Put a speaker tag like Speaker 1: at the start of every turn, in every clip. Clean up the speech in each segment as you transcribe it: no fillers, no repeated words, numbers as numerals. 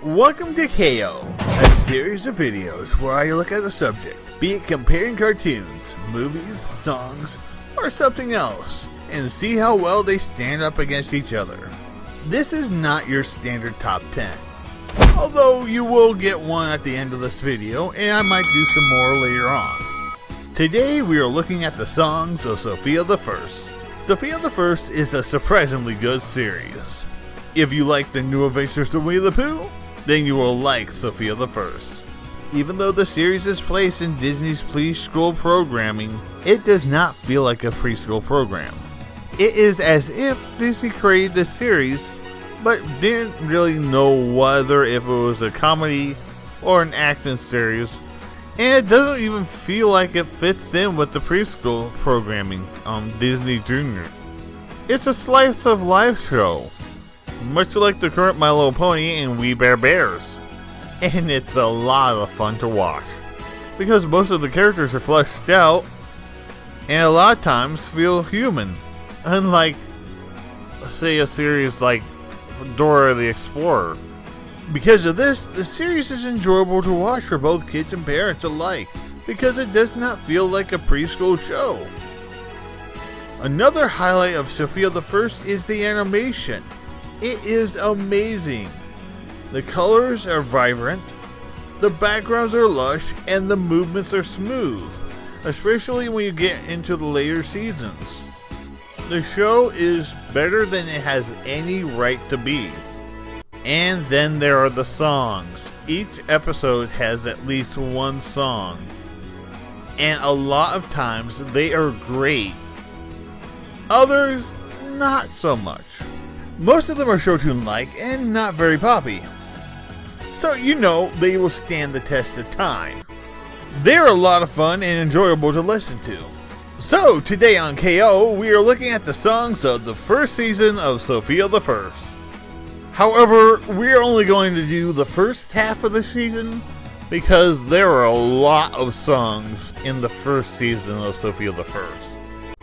Speaker 1: Welcome to KO, a series of videos where I look at a subject, be it comparing cartoons, movies, songs, or something else, and see how well they stand up against each other. This is not your standard top 10, although you will get one at the end of this video, and I might do some more later on. Today we are looking at the songs of Sofia the First. Sofia the First is a surprisingly good series. If you like the New Adventures of Winnie the Pooh, then you will like Sofia the First. Even though the series is placed in Disney's preschool programming, it does not feel like a preschool program. It is as if Disney created the series, but didn't really know whether if it was a comedy or an action series, and it doesn't even feel like it fits in with the preschool programming on Disney Junior. It's a slice of life show, much like the current My Little Pony and We Bare Bears. And it's a lot of fun to watch, because most of the characters are fleshed out, and a lot of times feel human. Unlike, say, a series like Dora the Explorer. Because of this, the series is enjoyable to watch for both kids and parents alike, because it does not feel like a preschool show. Another highlight of Sofia the First is the animation. It is amazing. The colors are vibrant, the backgrounds are lush, and the movements are smooth, especially when you get into the later seasons. The show is better than it has any right to be. And then there are the songs. Each episode has at least one song, and a lot of times they are great. Others, not so much. Most of them are show-tune-like and not very poppy, so you know they will stand the test of time. They're a lot of fun and enjoyable to listen to. So today on KO, we are looking at the songs of the first season of Sofia the First. However, we're only going to do the first half of the season, because there are a lot of songs in the first season of Sofia the First.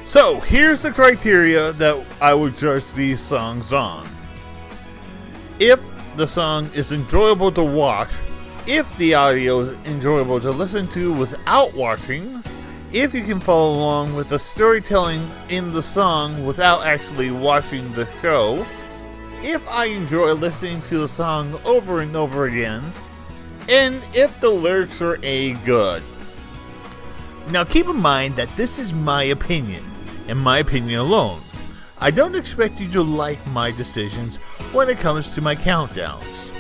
Speaker 1: So, here's the criteria that I would judge these songs on. If the song is enjoyable to watch, if the audio is enjoyable to listen to without watching, if you can follow along with the storytelling in the song without actually watching the show, if I enjoy listening to the song over and over again, and if the lyrics are good. Now keep in mind that this is my opinion, and my opinion alone. I don't expect you to like my decisions when it comes to my countdowns.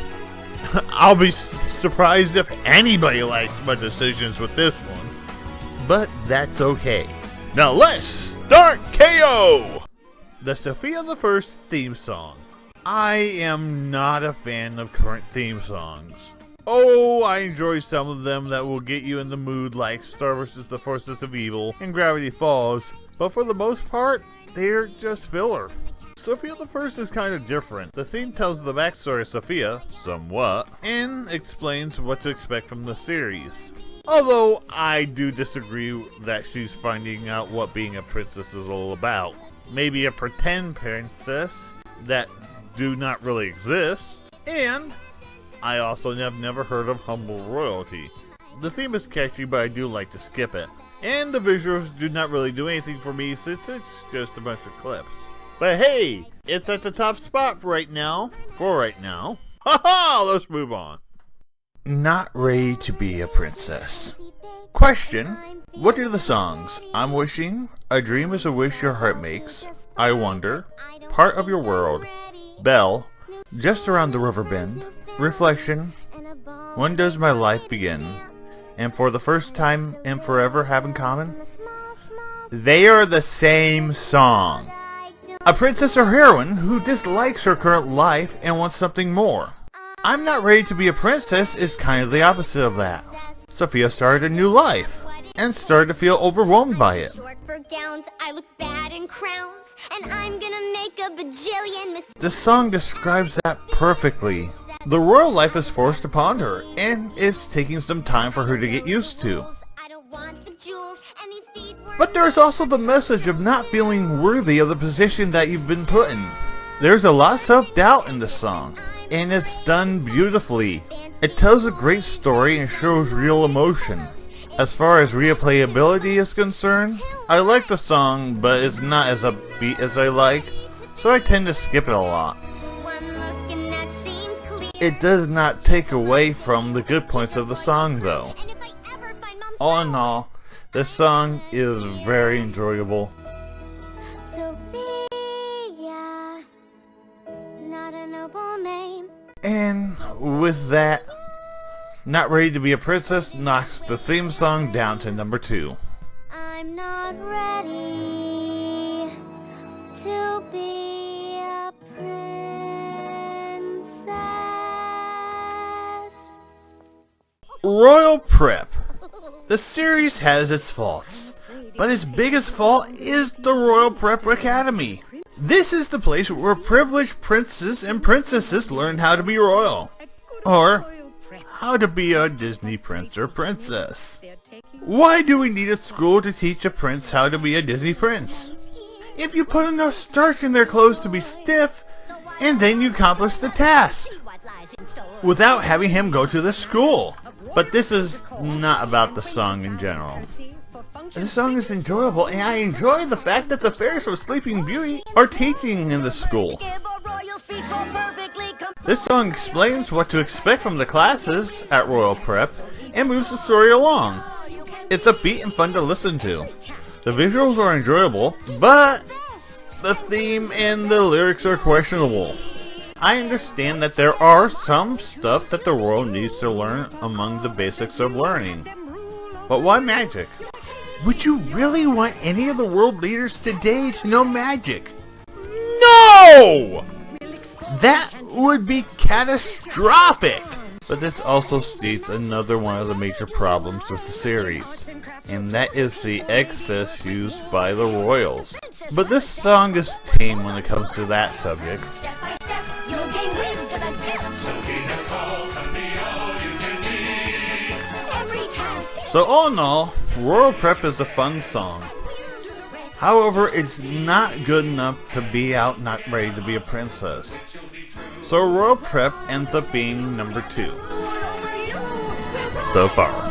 Speaker 1: I'll be surprised if anybody likes my decisions with this one, but that's okay. Now let's start KO! The Sofia the First theme song. I am not a fan of current theme songs. Oh, I enjoy some of them that will get you in the mood, like Star vs. the Forces of Evil and Gravity Falls, but for the most part, they're just filler. Sofia the First is kind of different. The theme tells the backstory of Sofia, somewhat, and explains what to expect from the series. Although, I do disagree that she's finding out what being a princess is all about. Maybe a pretend princess that do not really exist, and I also have never heard of humble royalty. The theme is catchy, but I do like to skip it. And the visuals do not really do anything for me since it's just a bunch of clips. But hey, it's at the top spot for right now. Haha, let's move on. Not ready to be a princess. Question: what are the songs? I'm Wishing, A Dream is a Wish Your Heart Makes, I Wonder, Part of Your World, Belle, Just Around the River Bend, Reflection, When Does My Life Begin, and For the First Time and Forever Have in Common? They are the same song. A princess or heroine who dislikes her current life and wants something more. I'm Not Ready to Be a Princess is kind of the opposite of that. Sofia started a new life and started to feel overwhelmed by it. The song describes that perfectly. The royal life is forced upon her, and it's taking some time for her to get used to. But there's also the message of not feeling worthy of the position that you've been put in. There's a lot of self-doubt in this song. and it's done beautifully. It tells a great story and shows real emotion. As far as replayability is concerned, I like the song, but it's not as upbeat as I like, so I tend to skip it a lot. It does not take away from the good points of the song though. All in all, this song is very enjoyable.
Speaker 2: Sophia, not a noble name.
Speaker 1: And with that, Not Ready to Be a Princess knocks the theme song down to number 2.
Speaker 2: I'm not ready to be a princess.
Speaker 1: Royal Prep. The series has its faults, but its biggest fault is the Royal Prep Academy. This is the place where privileged princes and princesses learn how to be royal, or how to be a Disney prince or princess. Why do we need a school to teach a prince how to be a Disney prince? If you put enough starch in their clothes to be stiff, and then you accomplish the task, without having him go to the school. But this is not about the song in general. The song is enjoyable, and I enjoy the fact that the fairies from Sleeping Beauty are teaching in the school. This song explains what to expect from the classes at Royal Prep and moves the story along. It's upbeat and fun to listen to. The visuals are enjoyable, but the theme and the lyrics are questionable. I understand that there are some stuff that the world needs to learn among the basics of learning. But why magic? Would you really want any of the world leaders today to know magic? No! That would be catastrophic! But this also states another one of the major problems with the series, and that is the excess used by the royals. But this song is tame when it comes to that subject. So all in all, Royal Prep is a fun song. However, it's not good enough to be out Not Ready to Be a Princess. So Royal Prep ends up being number 2. So far.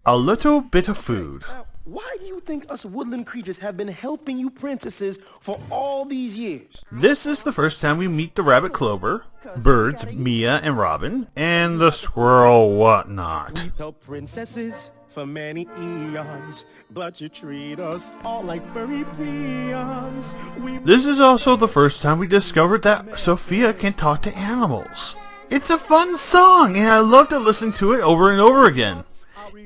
Speaker 1: A little bit of food.
Speaker 3: Why do you think us woodland creatures have been helping you princesses for all these years?
Speaker 1: This is the first time we meet the rabbit Clover, birds Mia and Robin, and the squirrel Whatnot.
Speaker 3: We tell princesses for many eons, but you treat us all like furry peons.
Speaker 1: This is also the first time we discovered that Sophia can talk to animals. It's a fun song, and I love to listen to it over and over again.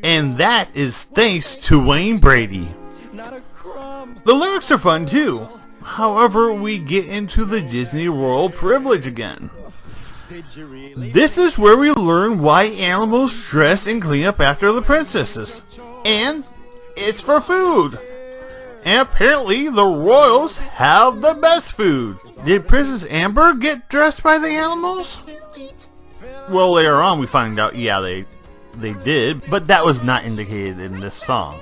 Speaker 1: And that is thanks to Wayne Brady. The lyrics are fun too. However, we get into the Disney royal privilege again. This is where we learn why animals dress and clean up after the princesses. And it's for food. And apparently the royals have the best food. Did Princess Amber get dressed by the animals? Well, later on we find out, yeah, they did, but that was not indicated in this song.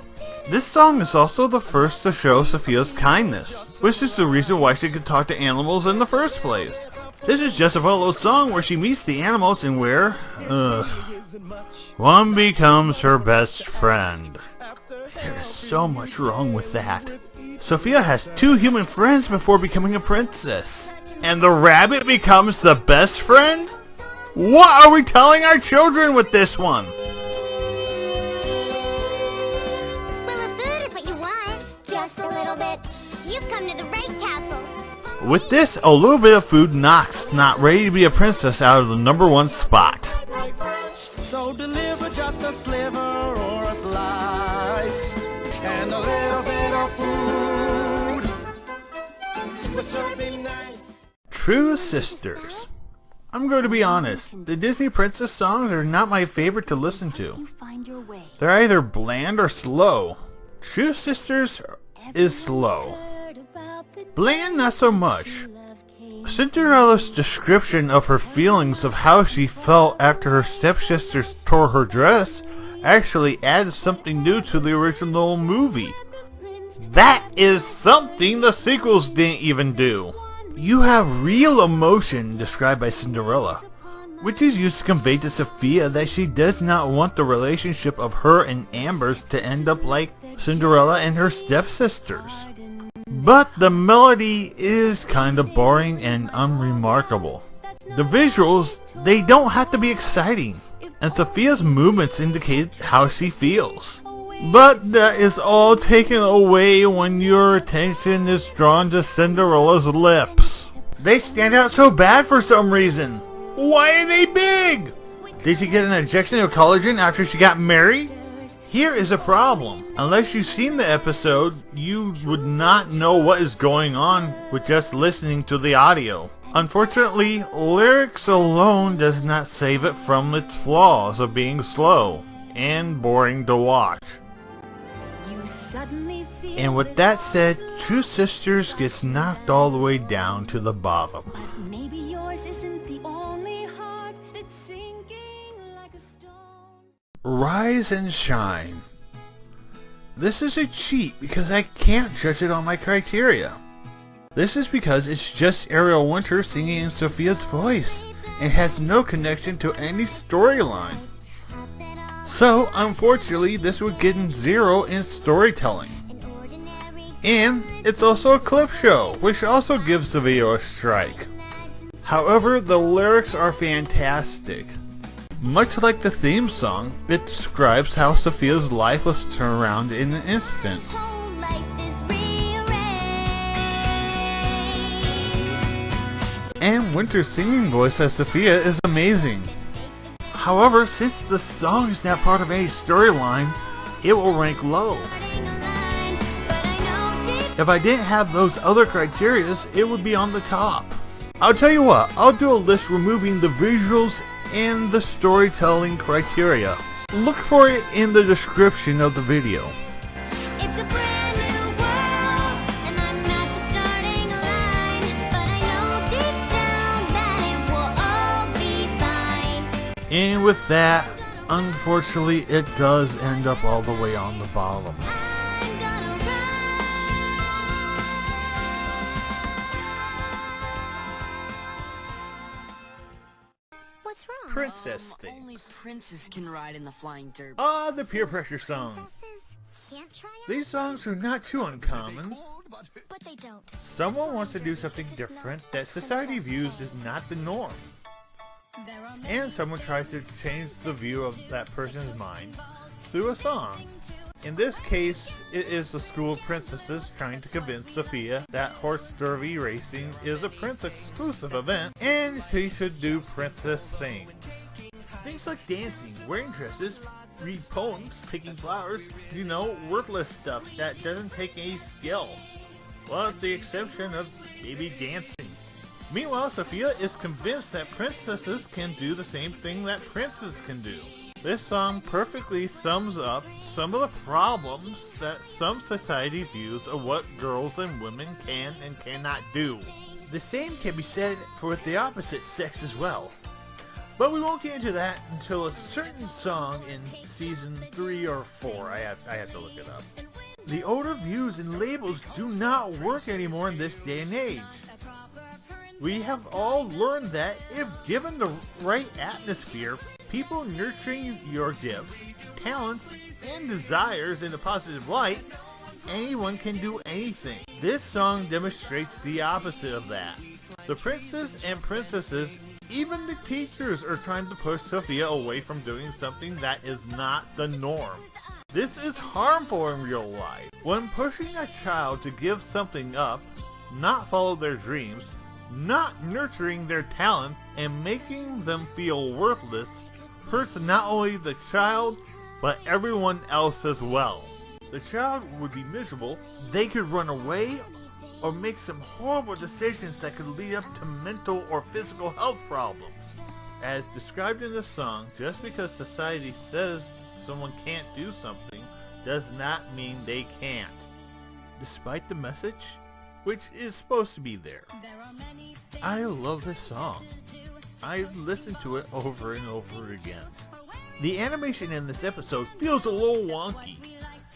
Speaker 1: This song is also the first to show Sophia's kindness, which is the reason why she could talk to animals in the first place. This is just a little song where she meets the animals and where, one becomes her best friend. There is so much wrong with that. Sophia has 2 human friends before becoming a princess, and the rabbit becomes the best friend? What are we telling our children with this one?
Speaker 2: Well, if food is what you want, just a little bit, you've come to the right castle.
Speaker 1: With this, a little bit of food knocks Not Ready to Be a Princess out of the number 1 spot.
Speaker 3: So deliver just a sliver or a slice, and a little bit of food, which would be nice.
Speaker 1: True Sisters. I'm going to be honest, the Disney princess songs are not my favorite to listen to. They're either bland or slow. True Sisters is slow. Bland, not so much. Cinderella's description of her feelings of how she felt after her stepsisters tore her dress actually adds something new to the original movie. That is something the sequels didn't even do. You have real emotion described by Cinderella, which is used to convey to Sofia that she does not want the relationship of her and Amber's to end up like Cinderella and her stepsisters. But the melody is kind of boring and unremarkable. The visuals, they don't have to be exciting, and Sofia's movements indicate how she feels. But that is all taken away when your attention is drawn to Cinderella's lips. They stand out so bad for some reason. Why are they big? Did she get an injection of collagen after she got married? Here is a problem. Unless you've seen the episode, you would not know what is going on with just listening to the audio. Unfortunately, lyrics alone does not save it from its flaws of being slow and boring to watch. And with that said, True Sisters gets knocked all the way down to the bottom.
Speaker 4: Maybe yours isn't the only heart that's sinking like a stone.
Speaker 1: Rise and Shine. This is a cheat because I can't judge it on my criteria. This is because it's just Ariel Winter singing in Sofia's voice and has no connection to any storyline. So, unfortunately, this would get 0 in storytelling. And it's also a clip show, which also gives the video a strike. However, the lyrics are fantastic. Much like the theme song, it describes how Sofia's life was turned around in an instant. And Winter's singing voice as Sophia is amazing. However, since the song is not part of any storyline, it will rank low. If I didn't have those other criterias, it would be on the top. I'll tell you what, I'll do a list removing the visuals and the storytelling criteria. Look for it in the description of the video.
Speaker 2: It's a brand new world, and I'm not the starting line, but I know deep down that it will all be fine.
Speaker 1: And with that, unfortunately, it does end up all the way on the bottom.
Speaker 2: I'm gonna ride. What's wrong?
Speaker 1: Princess
Speaker 5: Only
Speaker 1: things.
Speaker 5: princes can ride in the flying derby.
Speaker 1: Ah, the peer pressure songs.
Speaker 2: Princesses can't try out,
Speaker 1: These songs are not too uncommon.
Speaker 2: but they don't.
Speaker 1: Someone wants to do something different that society views as not the norm. And someone tries to change the view of that person's mind through a song. In this case, it is the school of princesses trying to convince Sofia that horse derby racing is a prince-exclusive event and she should do princess things. Things like dancing, wearing dresses, read poems, picking flowers, worthless stuff that doesn't take any skill. Well, with the exception of maybe dancing. Meanwhile, Sofia is convinced that princesses can do the same thing that princes can do. This song perfectly sums up some of the problems that some society views of what girls and women can and cannot do. The same can be said for the opposite sex as well. But we won't get into that until a certain song in season 3 or 4. I have to look it up. The older views and labels do not work anymore in this day and age. We have all learned that if given the right atmosphere, people nurturing your gifts, talents, and desires in a positive light, anyone can do anything. This song demonstrates the opposite of that. The princes and princesses, even the teachers, are trying to push Sofia away from doing something that is not the norm. This is harmful in real life. When pushing a child to give something up, not follow their dreams, not nurturing their talent, and making them feel worthless, hurts not only the child, but everyone else as well. The child would be miserable, they could run away, or make some horrible decisions that could lead up to mental or physical health problems. As described in the song, just because society says someone can't do something, does not mean they can't. Despite the message, which is supposed to be there. I love this song. I listened to it over and over again. The animation in this episode feels a little wonky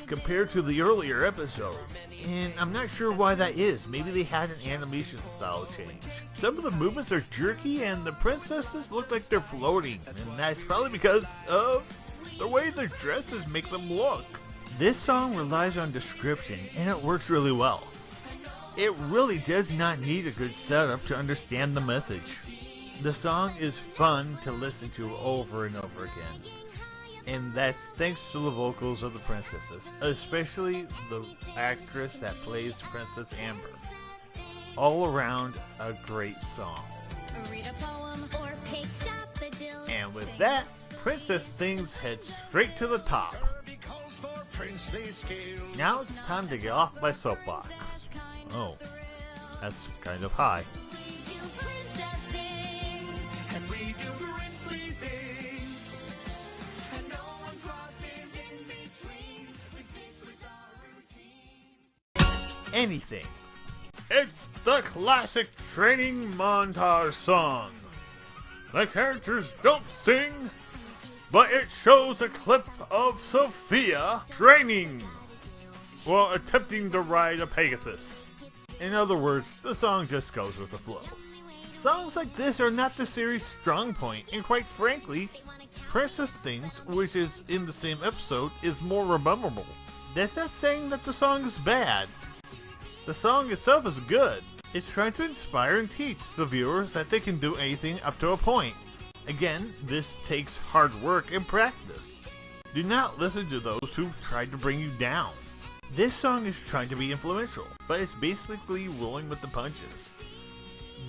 Speaker 1: compared to the earlier episode, and I'm not sure why that is. Maybe they had an animation style change. Some of the movements are jerky and the princesses look like they're floating, and that's probably because of the way their dresses make them look. This song relies on description and it works really well. It really does not need a good setup to understand the message. The song is fun to listen to over and over again. And that's thanks to the vocals of the princesses, especially the actress that plays Princess Amber. All around a great song.
Speaker 2: Read a poem or picked up a dill.
Speaker 1: And with that, Princess Things head straight to the top. Now it's time to get off my soapbox. Oh, that's kind of high.
Speaker 2: We do princess things.
Speaker 3: And we do princely things.
Speaker 2: And no one crosses in between. We stick with our routine.
Speaker 1: Anything. It's the classic training montage song. The characters don't sing, but it shows a clip of Sofia training while attempting to ride a Pegasus. In other words, the song just goes with the flow. Songs like this are not the series' strong point, and quite frankly, Princess Things, which is in the same episode, is more memorable. That's not saying that the song is bad. The song itself is good. It's trying to inspire and teach the viewers that they can do anything up to a point. Again, this takes hard work and practice. Do not listen to those who try to bring you down. This song is trying to be influential, but it's basically rolling with the punches.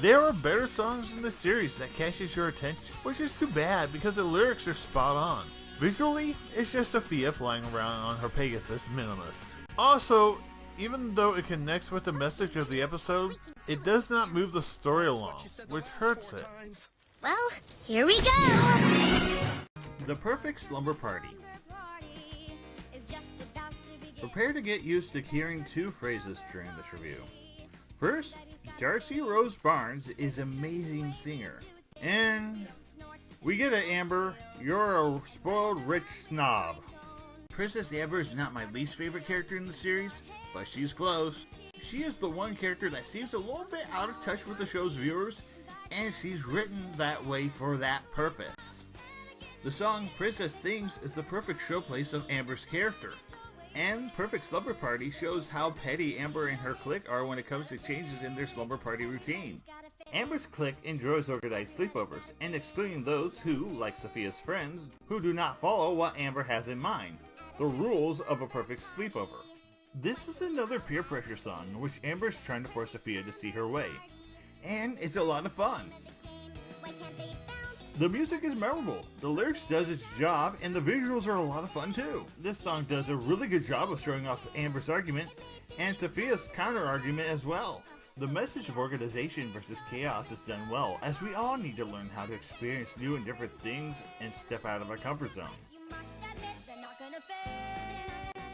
Speaker 1: There are better songs in the series that catches your attention, which is too bad because the lyrics are spot on. Visually, it's just Sofia flying around on her Pegasus Minimus. Also, even though it connects with the message of the episode, it does not move the story along, which hurts it.
Speaker 2: Well, here we go.
Speaker 1: The perfect slumber party. Prepare to get used to hearing two phrases during this review. First, Darcy Rose Barnes is an amazing singer. And we get it, Amber, you're a spoiled rich snob. Princess Amber is not my least favorite character in the series, but she's close. She is the one character that seems a little bit out of touch with the show's viewers, and she's written that way for that purpose. The song Princess Things is the perfect showplace of Amber's character. And Perfect Slumber Party shows how petty Amber and her clique are when it comes to changes in their slumber party routine. Amber's clique enjoys organized sleepovers, and excluding those who, like Sofia's friends, who do not follow what Amber has in mind, the rules of a perfect sleepover. This is another peer pressure song in which Amber's trying to force Sofia to see her way, and it's a lot of fun. The music is memorable, the lyrics does its job, and the visuals are a lot of fun too. This song does a really good job of showing off Amber's argument, and Sofia's counter-argument as well. The message of organization versus chaos is done well, as we all need to learn how to experience new and different things and step out of our comfort zone.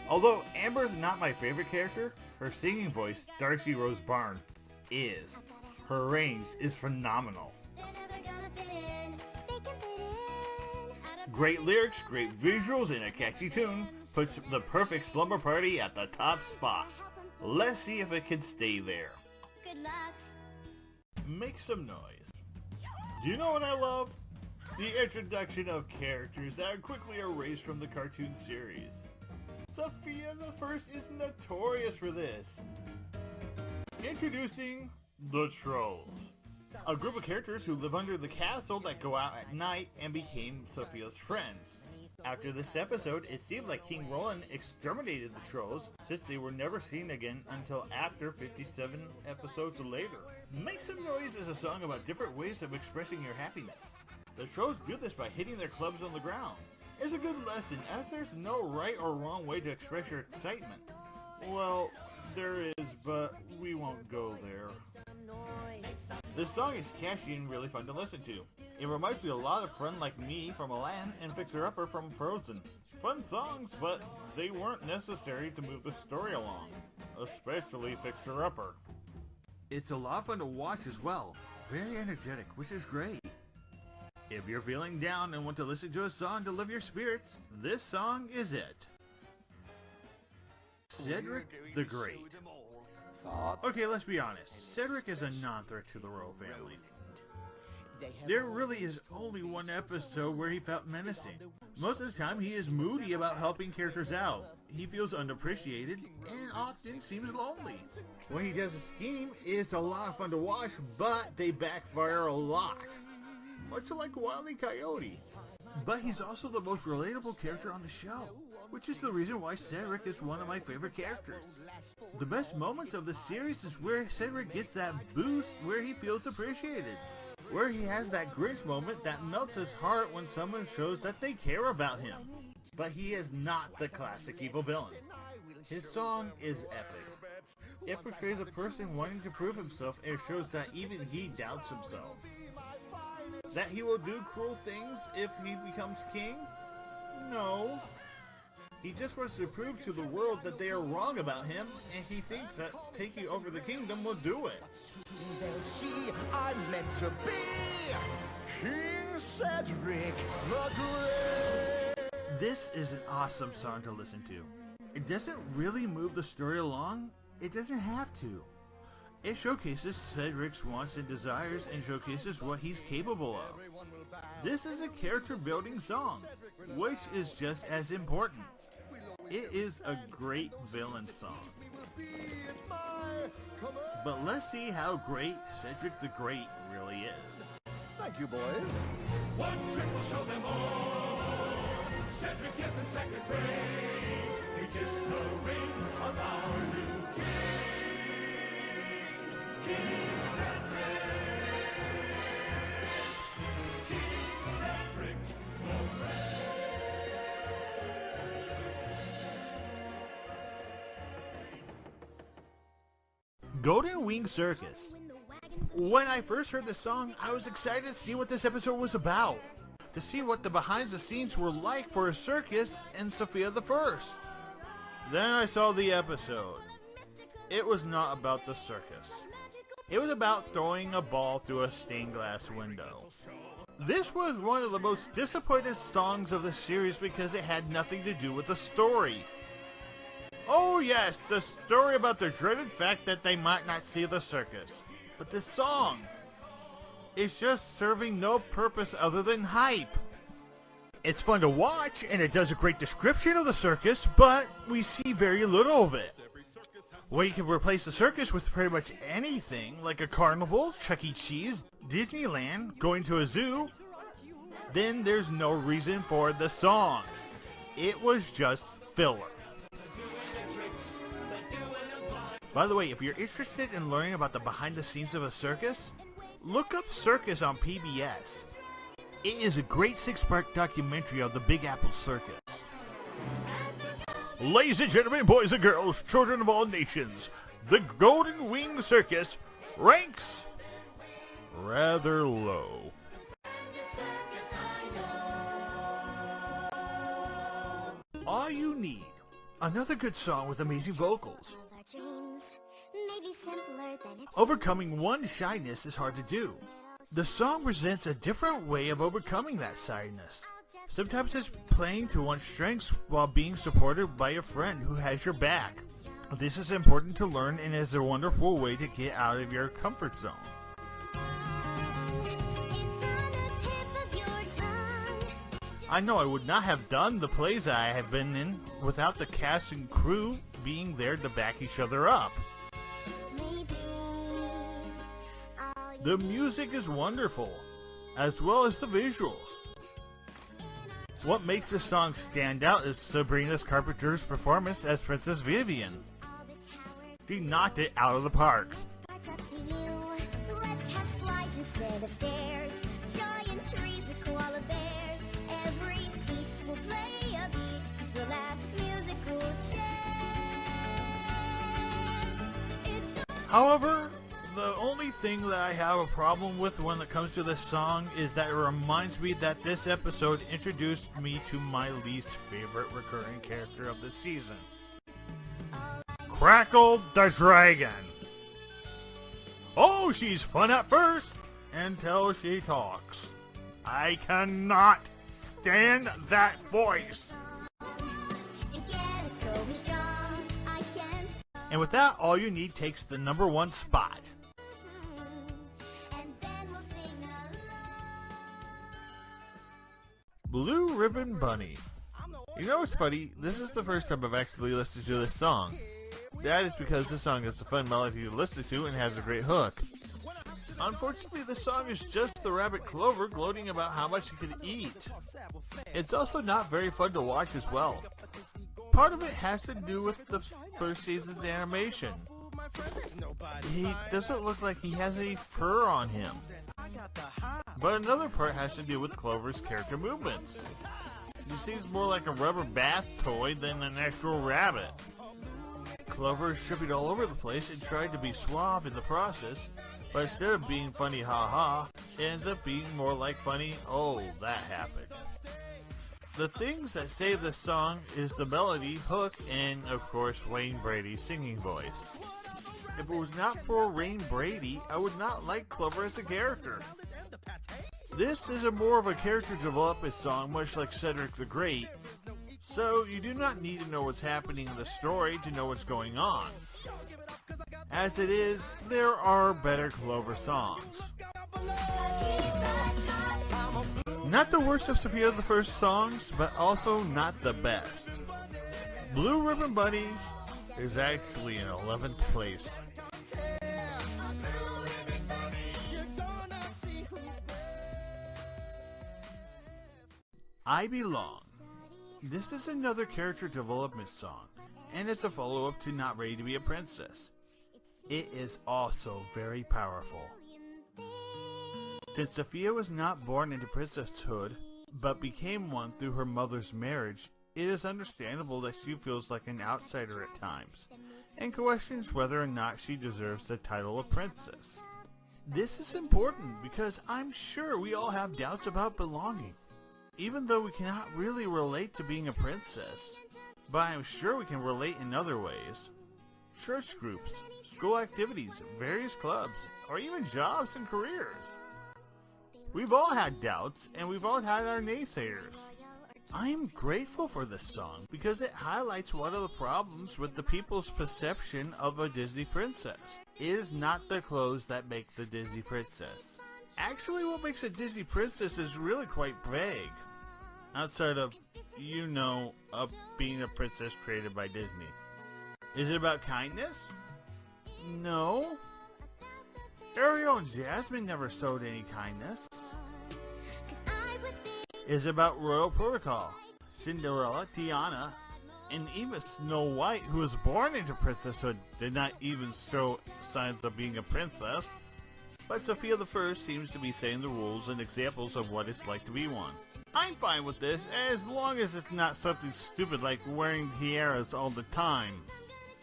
Speaker 1: Although Amber is not my favorite character, her singing voice, Darcy Rose Barnes, is. Her range is phenomenal. Great lyrics, great visuals, and a catchy tune puts the perfect slumber party at the top spot. Let's see if it can stay there.
Speaker 2: Good luck.
Speaker 1: Make some noise. Do you know what I love? The introduction of characters that are quickly erased from the cartoon series. Sofia the First is notorious for this. Introducing the Trolls. A group of characters who live under the castle that go out at night and became Sofia's friends. After this episode, it seemed like King Roland exterminated the trolls since they were never seen again until after 57 episodes later. Make Some Noise is a song about different ways of expressing your happiness. The trolls do this by hitting their clubs on the ground. It's a good lesson as there's no right or wrong way to express your excitement. Well, there is, but we won't go there. This song is catchy and really fun to listen to. It reminds me a lot of Friend Like Me from Aladdin and Fixer Upper from Frozen. Fun songs, but they weren't necessary to move the story along, especially Fixer Upper. It's a lot of fun to watch as well. Very energetic, which is great. If you're feeling down and want to listen to a song to lift your spirits, this song is it. Cedric the Great. Okay, let's be honest. Cedric is a non-threat to the royal family. There really is only one episode where he felt menacing. Most of the time he is moody about helping characters out. He feels unappreciated and often seems lonely. When he does a scheme, it's a lot of fun to watch, but they backfire a lot. Much like Wile E. Coyote. But he's also the most relatable character on the show, which is the reason why Cedric is one of my favorite characters. The best moments of the series is where Cedric gets that boost where he feels appreciated. Where he has that Grinch moment that melts his heart when someone shows that they care about him. But he is not the classic evil villain. His song is epic. It portrays a person wanting to prove himself and shows that even he doubts himself. That he will do cruel things if he becomes king? No. He just wants to prove to the world that they are wrong about him, and he thinks that taking over the kingdom will do it.
Speaker 3: They'll see I'm meant to be King Cedric the Great.
Speaker 1: This is an awesome song to listen to. It doesn't really move the story along. It doesn't have to. It showcases Cedric's wants and desires and showcases what he's capable of. This is a character building song, which is just as important. It is a great villain song. But let's see how great Cedric the Great really is.
Speaker 3: Thank you, boys.
Speaker 6: One trick will show them all. Cedric is in second grade. We kiss the ring of our new king. King Cedric. King Cedric the Great.
Speaker 1: Golden Wing Circus. When I first heard the song, I was excited to see what this episode was about. To see what the behind the scenes were like for a circus and Sofia the First. Then I saw the episode. It was not about the circus. It was about throwing a ball through a stained glass window. This was one of the most disappointed songs of the series because it had nothing to do with the story. Oh yes, the story about the dreaded fact that they might not see the circus. But this song is just serving no purpose other than hype. It's fun to watch and it does a great description of the circus, but we see very little of it. Well, you can replace the circus with pretty much anything, like a carnival, Chuck E. Cheese, Disneyland, going to a zoo. Then there's no reason for the song. It was just filler. By the way, if you're interested in learning about the behind the scenes of a circus, look up Circus on PBS. It is a great 6-part documentary of the Big Apple Circus. Ladies and gentlemen, boys and girls, children of all nations, the Golden Wing Circus ranks rather low. All You Need, another good song with amazing vocals. Overcoming one's shyness is hard to do. The song presents a different way of overcoming that shyness. Sometimes it's playing to one's strengths while being supported by a friend who has your back. This is important to learn and is a wonderful way to get out of your comfort zone. I know I would not have done the plays I have been in without the cast and crew being there to back each other up. The music is wonderful, as well as the visuals. What makes this song stand out is Sabrina Carpenter's performance as Princess Vivian. She knocked it out of the park.
Speaker 2: Let's have slides instead of stairs. Giant trees with koala bears. Every seat will play a beat, 'cause we'll have musical chairs.
Speaker 1: However, the only thing that I have a problem with when it comes to this song is that it reminds me that this episode introduced me to my least favorite recurring character of the season. Crackle the Dragon. Oh, she's fun at first until she talks. I cannot stand that voice.
Speaker 2: Together, going strong. I can't stop.
Speaker 1: And with that, All You Need takes the #1 spot.
Speaker 2: And then we'll sing along.
Speaker 1: Blue Ribbon Bunny. You know what's funny? This is the first time I've actually listened to this song. That is because this song has a fun melody to listen to and has a great hook. Unfortunately, this song is just the rabbit Clover gloating about how much he could eat. It's also not very fun to watch as well. Part of it has to do with the first season's animation. He doesn't look like he has any fur on him. But another part has to do with Clover's character movements. He seems more like a rubber bath toy than an actual rabbit. Clover is tripping all over the place and tried to be suave in the process, but instead of being funny ha-ha, it ends up being more like funny oh that happened. The things that save this song is the melody, hook, and of course Wayne Brady's singing voice. If it was not for Wayne Brady, I would not like Clover as a character. This is a more of a character development song, much like Cedric the Great, so you do not need to know what's happening in the story to know what's going on. As it is, there are better Clover songs. Not the worst of Sofia the First songs, but also not the best. Blue Ribbon Bunny is actually in 11th place. I Belong. This is another character development song, and it's a follow-up to Not Ready to Be a Princess. It is also very powerful. Since Sofia was not born into princesshood, but became one through her mother's marriage, it is understandable that she feels like an outsider at times, and questions whether or not she deserves the title of princess. This is important because I'm sure we all have doubts about belonging, even though we cannot really relate to being a princess, but I'm sure we can relate in other ways. Church groups, school activities, various clubs, or even jobs and careers. We've all had doubts, and we've all had our naysayers. I'm grateful for this song because it highlights one of the problems with the people's perception of a Disney princess. It is not the clothes that make the Disney princess. Actually, what makes a Disney princess is really quite vague. Outside of, being a princess created by Disney. Is it about kindness? No. Ariel and Jasmine never showed any kindness. Is it about royal protocol? Cinderella, Tiana, and even Snow White, who was born into princesshood, did not even show signs of being a princess. But Sofia the First seems to be setting the rules and examples of what it's like to be one. I'm fine with this, as long as it's not something stupid like wearing tiaras all the time.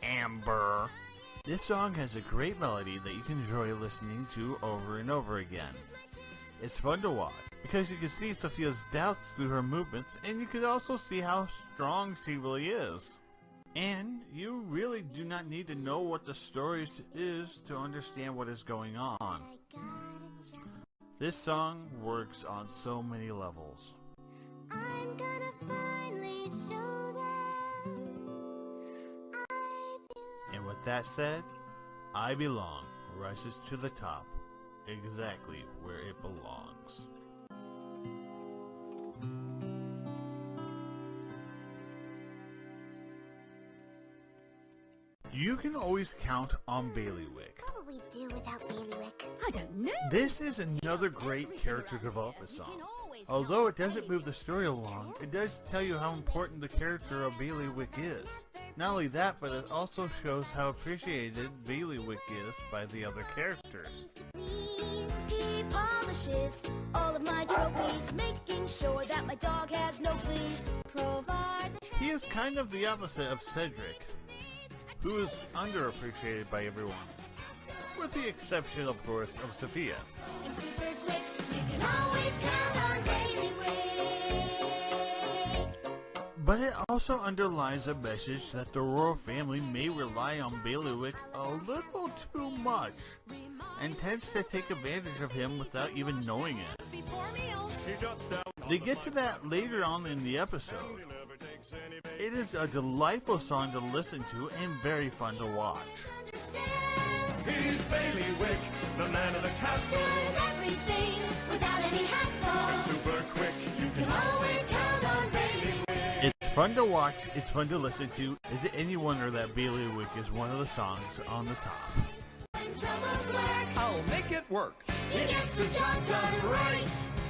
Speaker 1: Amber. This song has a great melody that you can enjoy listening to over and over again. It's fun to watch, because you can see Sofia's doubts through her movements, and you can also see how strong she really is. And you really do not need to know what the story is to understand what is going on. This song works on so many levels.
Speaker 2: I'm gonna finally show them
Speaker 1: And with that said, I Belong rises to the top, exactly where it belongs. You can always count on Baileywick.
Speaker 2: What would we do without Baileywick?
Speaker 4: I don't know.
Speaker 1: This is another great character development song. Although it doesn't move the story along, it does tell you how important the character of Baileywick is. Not only that, but it also shows how appreciated Baileywick is by the other characters.
Speaker 4: He polishes all of my trophies, making sure that my dog has no fleas. Provide the
Speaker 1: He is kind of the opposite of Cedric, who is underappreciated by everyone, with the exception, of course, of Sofia.
Speaker 2: And super quick, you can always count on Baileywick.
Speaker 1: But it also underlies a message that the royal family may rely on Baileywick a little too much, and tends to take advantage of him without even knowing it.
Speaker 5: Before meals.
Speaker 6: He jots down
Speaker 1: They get to that later on in the episode. It is a delightful song to listen to and very fun to watch.
Speaker 6: He's Baileywick, the man of the castle.
Speaker 4: Does everything without any hassle.
Speaker 6: Super quick, you
Speaker 4: Can always count on Baileywick.
Speaker 1: It's fun to watch, it's fun to listen to. Is it any wonder that Baileywick is one of the songs on the top?
Speaker 4: When troubles lurk,
Speaker 3: I'll make it work.
Speaker 4: he gets the job done right.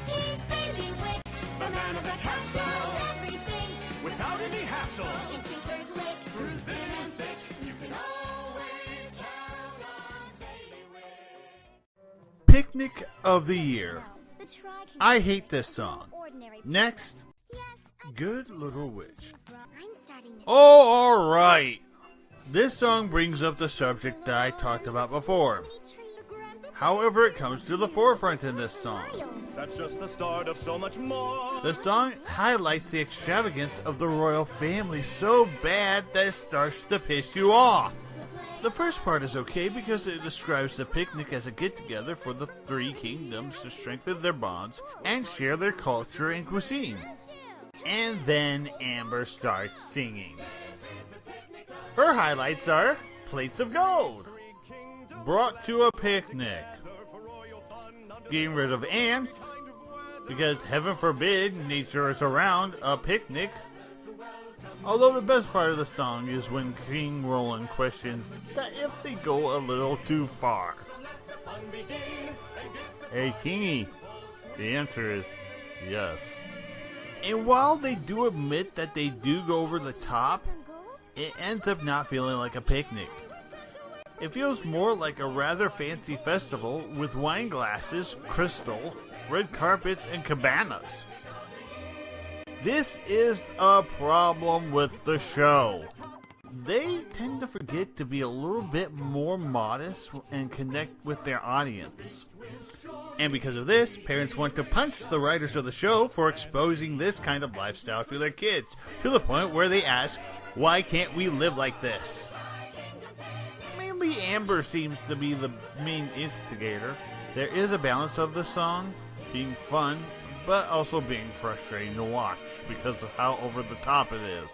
Speaker 4: He's Baileywick,
Speaker 6: the man of the castle.
Speaker 4: does everything
Speaker 6: Without any hassle.
Speaker 4: in super quick.
Speaker 6: Through thin and thick, you can
Speaker 4: Always count on Baileywick.
Speaker 1: Picnic of the Year.
Speaker 4: The try can
Speaker 1: I hate this song.
Speaker 4: ordinary.
Speaker 1: Next,
Speaker 4: Yes,
Speaker 1: Good Little Witch.
Speaker 4: I'm starting this.
Speaker 1: Oh, alright. This song brings up the subject that I talked about before. However, it comes to the forefront in this song.
Speaker 6: That's just the start of so much more.
Speaker 1: The song highlights the extravagance of the royal family so bad that it starts to piss you off. The first part is okay because it describes the picnic as a get-together for the three kingdoms to strengthen their bonds and share their culture and cuisine. And then Amber starts singing. Her highlights are plates of gold, brought to a picnic, getting rid of ants, because heaven forbid nature is around a picnic. Although the best part of the song is when King Roland questions that if they go a little too far. Hey Kingy, the answer is yes. And while they do admit that they do go over the top, it ends up not feeling like a picnic. It feels more like a rather fancy festival with wine glasses, crystal, red carpets, and cabanas. This is a problem with the show. They tend to forget to be a little bit more modest and connect with their audience. And because of this, parents want to punch the writers of the show for exposing this kind of lifestyle to their kids, to the point where they ask, why can't we live like this? Mainly Amber seems to be the main instigator. There is a balance of the song being fun, but also being frustrating to watch because of how over the top it is.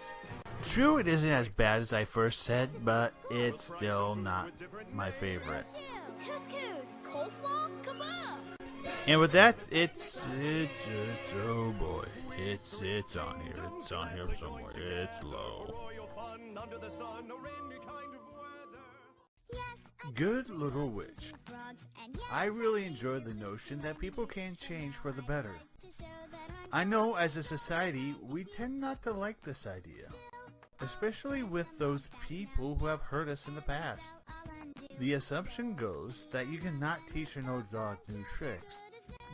Speaker 1: True, it isn't as bad as I first said, but it's still not my favorite.
Speaker 4: Couscous, coleslaw, kebab.
Speaker 1: And with that, it's oh boy, it's on here. It's on here somewhere. It's low.
Speaker 6: Royal fun under the sun or any kind of weather.
Speaker 4: Yes,
Speaker 1: Good Little Witch.
Speaker 4: frogs and yes,
Speaker 1: I really enjoy the notion that people can change for the better.
Speaker 4: to show that
Speaker 1: I know as a society, we tend not to like this idea, especially with those people who have hurt us in the past. The assumption goes that you cannot teach an old dog new tricks.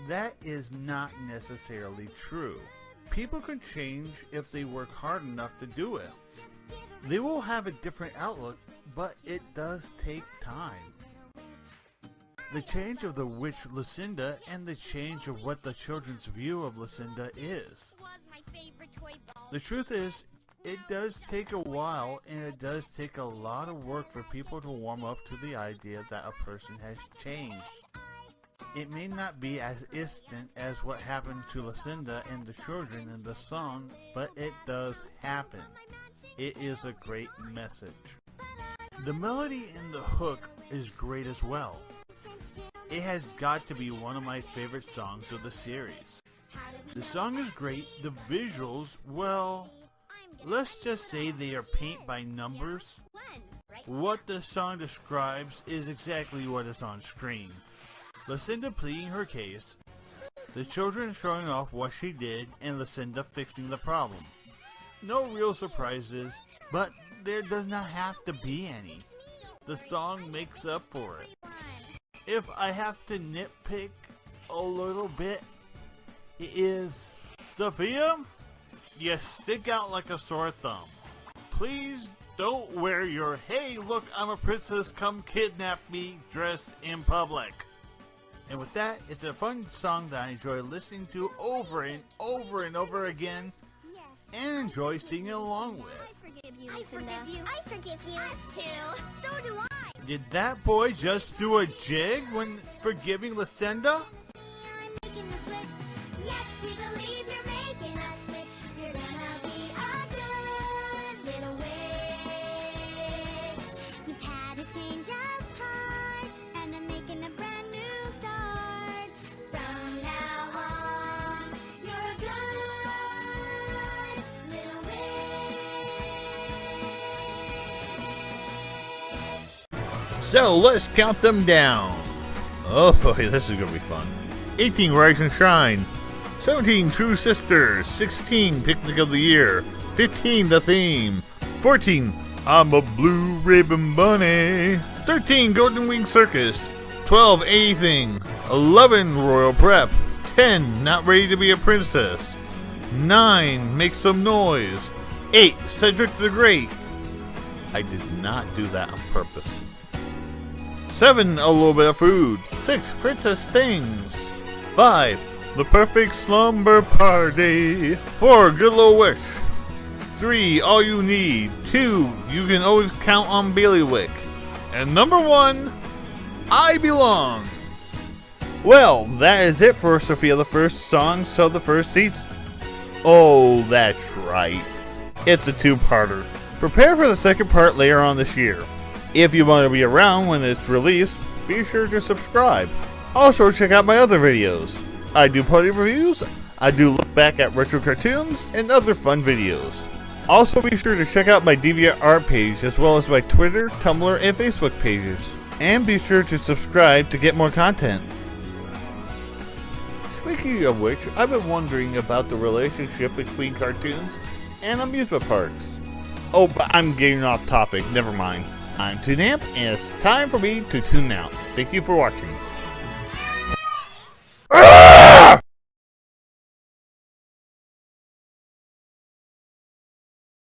Speaker 1: That is not necessarily true. People can change if they work hard enough to do it. They will have a different outlook, but it does take time. The change of the witch Lucinda and the change of what the children's view of Lucinda is. The truth is, it does take a while and it does take a lot of work for people to warm up to the idea that a person has changed. It may not be as instant as what happened to Lucinda and the children in the song, but it does happen. It is a great message. The melody and the hook is great as well. It has got to be one of my favorite songs of the series. The song is great, the visuals, well, let's just say they are paint by numbers. What the song describes is exactly what is on screen. Lucinda pleading her case, the children showing off what she did, and Lucinda fixing the problem. No real surprises, but there does not have to be any. The song makes up for it. If I have to nitpick a little bit, it is, Sophia, you stick out like a sore thumb. Please don't wear your, hey look I'm a princess come kidnap me dress in public. And with that, it's a fun song that I enjoy listening to over and over and over again and enjoy singing along with.
Speaker 4: I forgive you, Lucinda. I forgive you. Us too. So do I.
Speaker 1: Did that boy just do a jig when forgiving Lucinda?
Speaker 4: I'm making the switch. Yes, we believe you're making a switch. You're gonna be a good little witch. You've had a change of heart, and I'm making a brand new start. From now on, you're a good little witch.
Speaker 1: So let's count them down. Oh boy, this is gonna be fun. 18 Rising Shine, 17 True Sisters, 16 Picnic of the Year, 15 The Theme, 14 I'm a Blue Ribbon Bunny, 13 Golden Wing Circus, 12 Anything, 11 Royal Prep, 10 Not Ready to Be a Princess, 9 Make Some Noise, 8 Cedric the Great. I did not do that on purpose. 7 A Little Bit of Food, 6 Princess Things, 5 The Perfect Slumber Party, 4 Good Little Wish, 3 All You Need, 2 You Can Always Count on Baileywick, and number 1 I Belong. Well, that is it for Sofia the First song, So the First Seats. Oh, that's right. It's a two-parter. Prepare for the second part later on this year. If you want to be around when it's released, be sure to subscribe. Also, check out my other videos. I do party reviews, I do look back at retro cartoons, and other fun videos. Also, be sure to check out my DeviantArt page, as well as my Twitter, Tumblr, and Facebook pages. And be sure to subscribe to get more content. Speaking of which, I've been wondering about the relationship between cartoons and amusement parks. Oh, but I'm getting off topic, never mind. I'm Toonamp, and it's time for me to tune out. Thank you for watching.